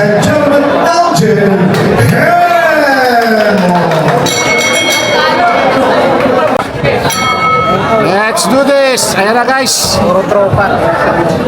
and gentlemen, Elgin Hemo. Let's do this! Ayan na guys. Puro tropa.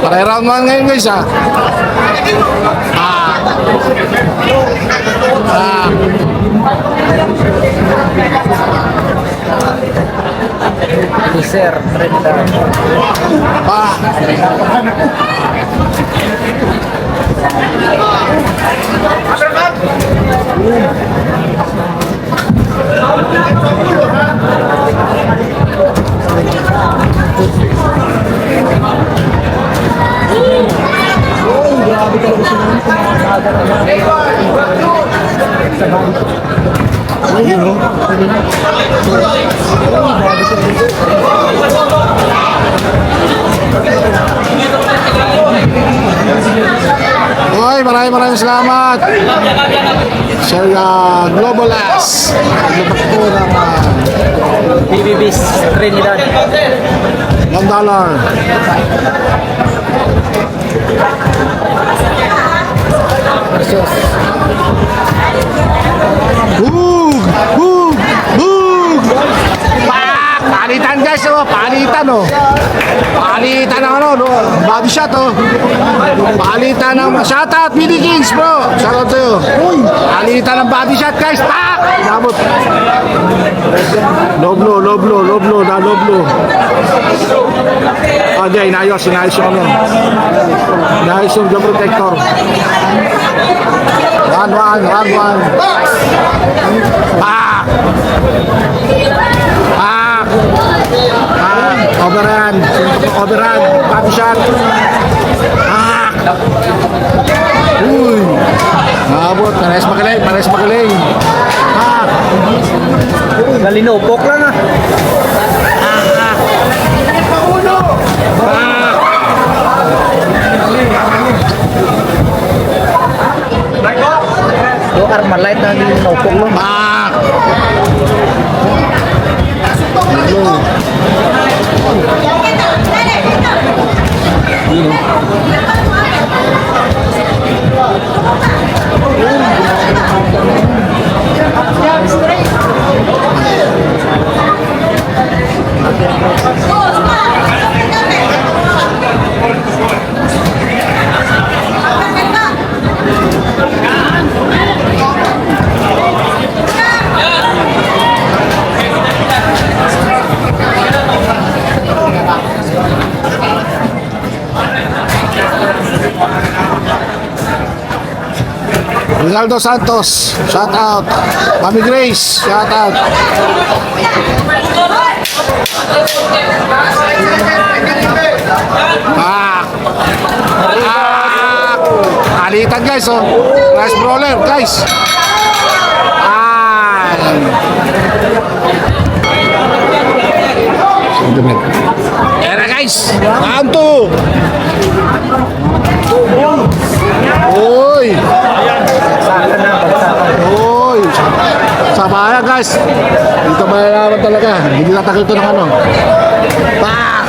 Para round 1 ngayon guys ha. Sir, Trinidad. Hoy, maraming salamat. Sir Global Ass. Naglabak po ng BBB's Trinidad. $1. Versus Hug! Hug! Hug! Pak! Palitan guys, oh. Palitan, oh. Palitan ng ano, no? Body shot, oh. Palitan ng... Shoutout, Billy Kings, bro. Shoutout sa'yo. Palitan ng body shot, guys. Pak! Nabot. Low blow, low blow, low blow, da low blow. Ah, di, inayos yung ano. Inayos yung jump protector. One. Pak! Pak! Overhand, body shot. Pak! Uy! Nabot, pares magaling. Pak! Galinopok lang ah. Do Armalite na galinopok lang. Pak! Ronaldo Santos, shout out. Mami Grace, shout out. Alitan guys, oh. Rice brawler, guys. Era guys, round 2. Uy. Uy. Sabayan guys. Dito malalaman talaga. Hindi natakil ito ng ano. Pak!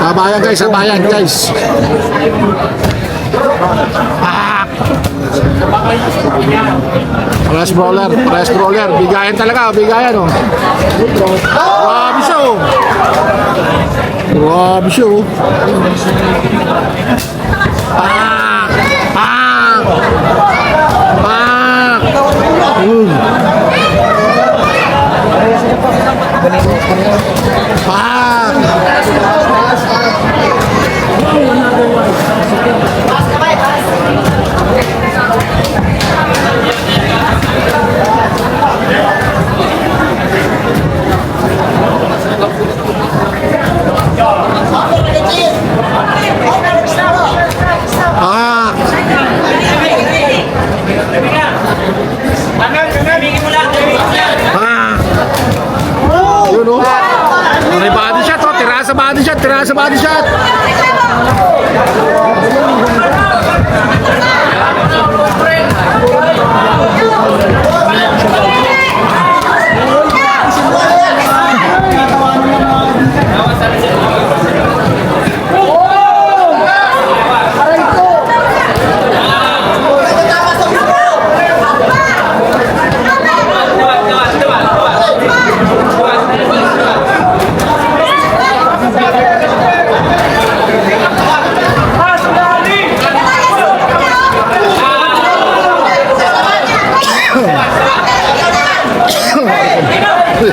Sabayan guys. Pak! Press brawler. Bigayan talaga, bigayan oh. Grabe siya oh. Pak! Pak! Pak! Pak! Yun oh.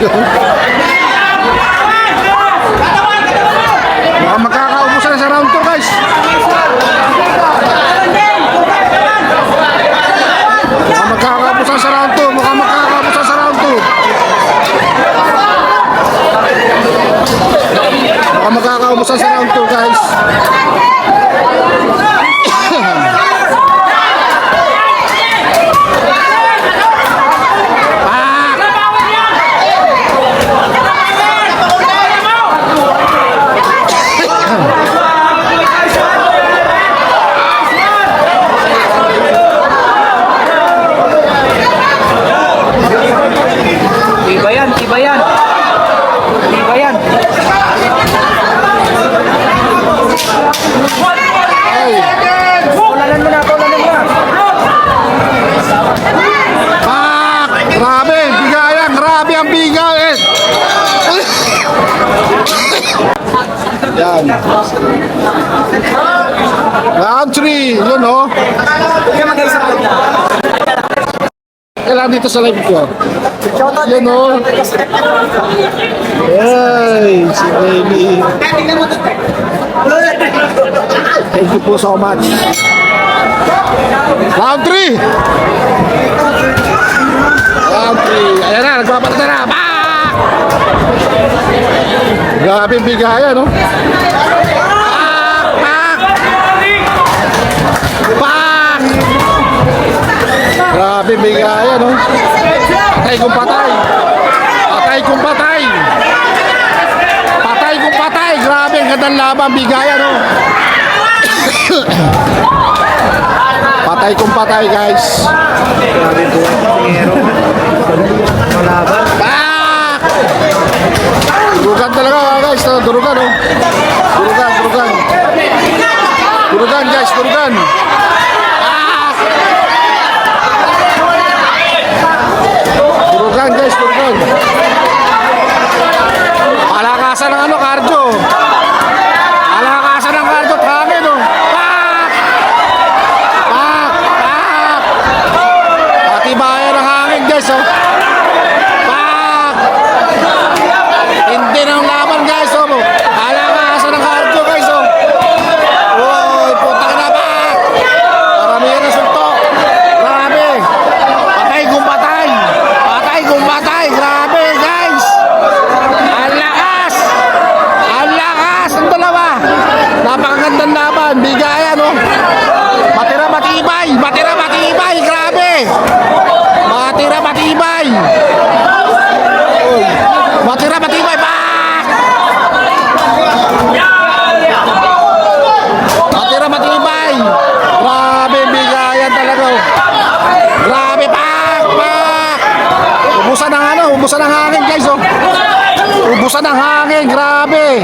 Mukhang magkakaubusan na sa round 2 guys. Mukhang magkakaubusan sa round 2. Mukhang magkakaubusan sa round 2. Mukhang magkakaubusan sa round 2 guys. Tibayan, tibayan. Tibayan. Tulanan mo na, tulanan mo na. Pak! Grabe, bigayan, grabe ang bigayan. Yan. Round 3, yun o. Kailangan dito sa live ko. Yun o. Hey, si baby. Thank you po so much. Round 3. Round 3. Ayan na, nagpapalita na. Pak! Grabe yung bigayan, no? Pak! Pak! Grabe yung bigayan, no? Patay kung patay. Patay kung patay. Patay kung patay. Grabe, ang gandang laban, bigayan, no? Patay kung patay, guys. Grabe po ang tingero. Malaban. Pak! Durugan talaga, guys. Durugan, no? Durugan, durugan. Durugan, guys, durugan. Pak! Durugan, guys, durugan. Palakasan ng ano, cardio. Palakasan ng cardio, hangin, no? Pak! Pak! Pak! Patibayan ng hangin, guys, oh. Pak! Hindi ng laban, guys, oh. Palakasan ng cardio, guys, oh. Uy, puta ka na, Pak! Paramihan ng suntok. Grabe. Patay kung patay. Patay kung patay. Grabe, guys. Ang lakas. Ang lakas. Ang dalawa. Napakagandang laban. Bigayan, oh. Matira matibay. Matira matibay. Grabe. Matira matibay. Uy. Matira matibay. Pak! Matira matibay. Grabe, bigayan talaga, oh. Grabe, Pak! Pak! Ubusan ng ano, ubusan ng hangin, guys, oh. Ubusan ng hangin, grabe.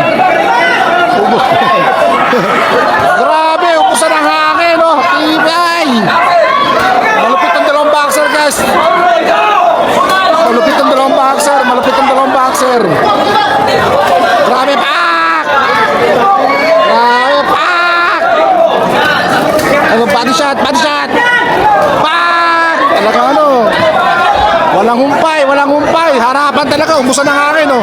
Grabe, ubusan ng hangin, oh. Tibay. Malupit ang dalawang boxer, guys. Malupit ang dalawang boxer, malupit ang dalawang boxer. Grabe, Pak! Grabe, Pak! Ano, body shot, body shot. Pak! Talaga ano. Walang humpay, walang humpay. Harapan talaga, umusan ng hangin, oh.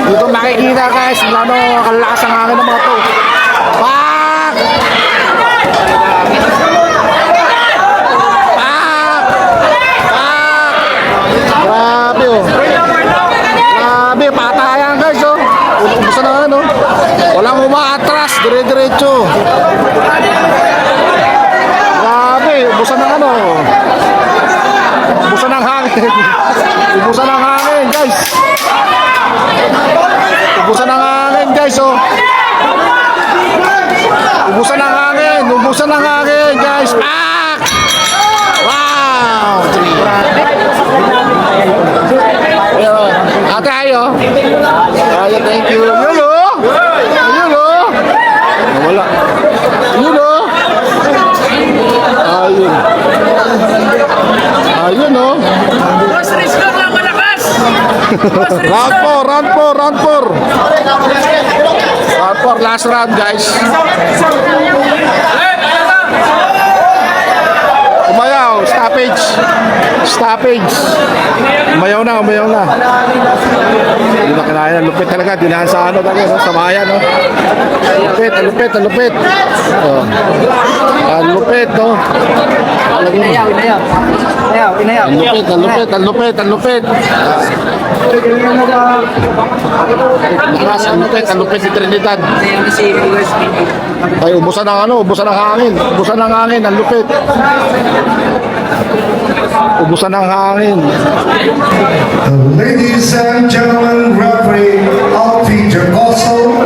Dito makikita, guys, ano, kalakas ang hangin ng mga to. Pak! Pak! Pak! Grabe, oh. Grabe, patayan, guys, oh. Umusan ng ano. Walang umaatras, dire-diretso. Grabe, ubusan ng ano. Ubusan ng hangin. Ubusan ng hangin, guys. Ubusan ng hangin, guys, oh. Ubusan ng hangin. Ubusan ng hangin, guys. Pak! Wow! Ate, ayo. Ayo, thank you. Yun, oh. Yun, oh. Wala. Yun, oh. Ayun. Ayun, oh. Round 4, round 4, round 4. Round 4, last round, guys. Umayaw, stoppage. Stoppage. Umayaw na. Hindi na kinaya. Lupit talaga. Dinahan sa ano talaga. No? Sa bayan. No? Lupit. Oh. Ang lupit. No? Inayaw. Ang lupit. Lakas, ang lupit si Trinidad. Inayaw na si USB. Ay, ubusan ng hangin. Ang lupit. Ubusan ng hangin. Ladies and gentlemen, referee Alfie Jacoso